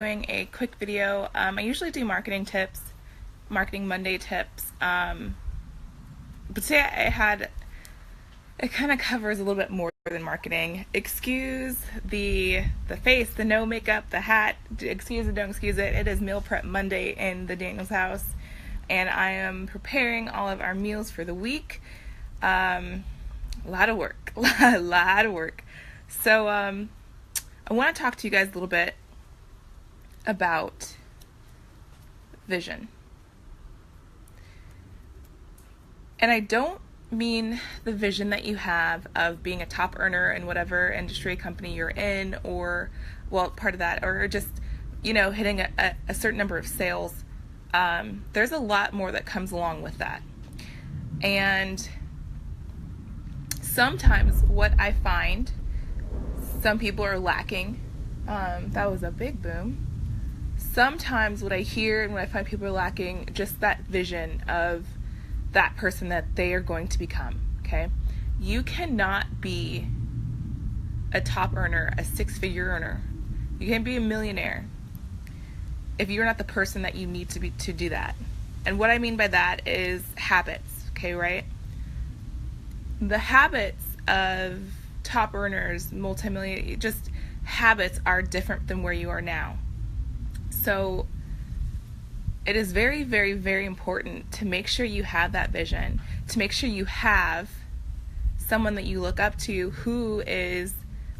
doing a quick video. I usually do marketing tips, Marketing Monday tips, but today it kind of covers a little bit more than marketing. Excuse the face, the no makeup, the hat. Excuse it, don't excuse it. It is Meal Prep Monday in the Daniels house, and I am preparing all of our meals for the week. A lot of work, a lot of work. So I want to talk to you guys a little bit about vision. And I don't mean the vision that you have of being a top earner in whatever industry company you're in, or, well, part of that, or just, hitting a certain number of sales. There's a lot more that comes along with that. And sometimes what I find some people are lacking, that was a big boom. Sometimes what I hear and what I find people are lacking, just that vision of that person that they are going to become, okay? You cannot be a top earner, a six-figure earner. You can't be a millionaire if you're not the person that you need to be to do that. And what I mean by that is habits, okay, right? The habits of top earners, multi-million, just habits are different than where you are now. So it is very, very, very important to make sure you have that vision, to make sure you have someone that you look up to who is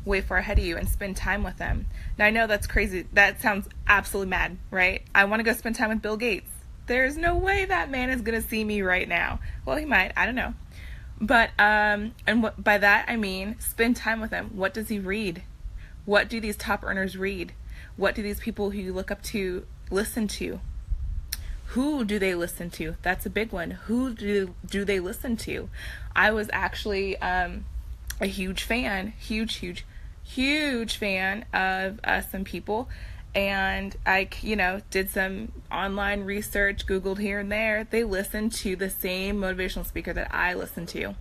way far ahead of you, and spend time with them. Now, I know that's crazy. That sounds absolutely mad, right? I want to go spend time with Bill Gates. There's no way that man is going to see me right now. Well, he might. I don't know. But by that I mean spend time with him. What does he read? What do these top earners read? What do these people who you look up to listen to? Who do they listen to? That's a big one. Who do they listen to? I was actually a huge fan, huge fan of some people, and I, did some online research, Googled here and there. They listen to the same motivational speaker that I listen to.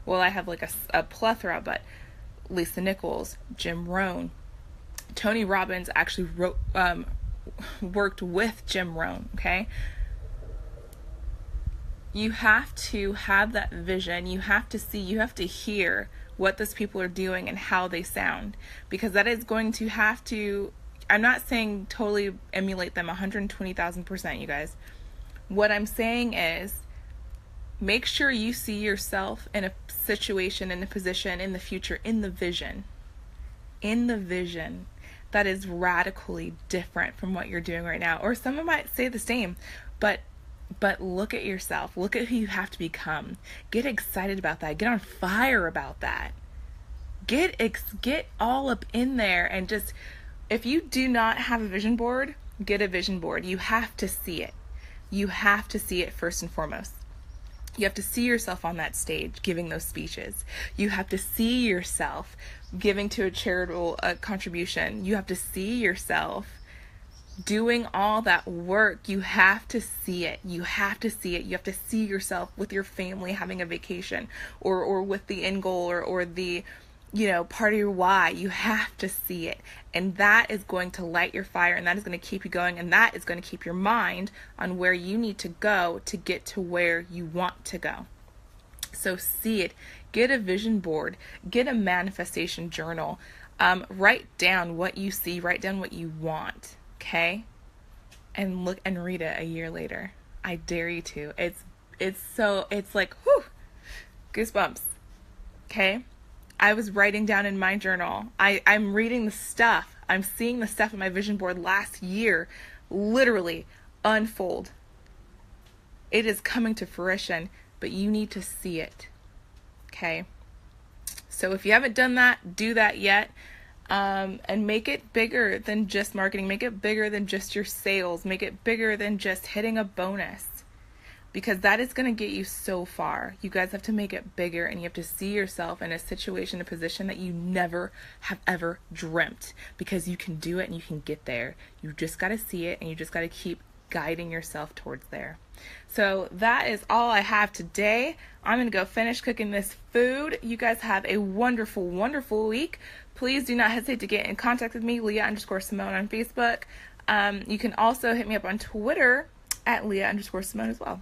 Well, I have like a plethora, but Lisa Nichols, Jim Rohn, Tony Robbins actually worked with Jim Rohn, okay? You have to have that vision. You have to see, you have to hear what those people are doing and how they sound, because that is going to have to, I'm not saying totally emulate them 120,000%, you guys. What I'm saying is make sure you see yourself in a situation, in a position, in the future, in the vision that is radically different from what you're doing right now. Or someone might say the same, but look at yourself. Look at who you have to become. Get excited about that. Get on fire about that. Get all up in there, and just, if you do not have a vision board, get a vision board. You have to see it. You have to see it first and foremost. You have to see yourself on that stage giving those speeches. You have to see yourself giving to a charitable contribution. You have to see yourself doing all that work. You have to see it. You have to see it. You have to see yourself with your family having a vacation, or with the end goal, or the, part of your why. You have to see it. And that is going to light your fire, and that is going to keep you going, and that is going to keep your mind on where you need to go to get to where you want to go. So see it. Get a vision board. Get a manifestation journal. Write down what you see. Write down what you want. Okay? And look and read it a year later. I dare you to. It's like, whew, goosebumps. Okay? I was writing down in my journal. I'm reading the stuff. I'm seeing the stuff in my vision board last year literally unfold. It is coming to fruition, but you need to see it. Okay? So if you haven't done that, do that yet. And make it bigger than just marketing. Make it bigger than just your sales. Make it bigger than just hitting a bonus, because that is going to get you so far. You guys have to make it bigger, and you have to see yourself in a situation, a position that you never have ever dreamt, because you can do it and you can get there. You just got to see it, and you just got to keep guiding yourself towards there. So that is all I have today. I'm going to go finish cooking this food. You guys have a wonderful, wonderful week. Please do not hesitate to get in contact with me, Leah_Cymonne on Facebook. You can also hit me up on Twitter at Leah_Cymonne as well.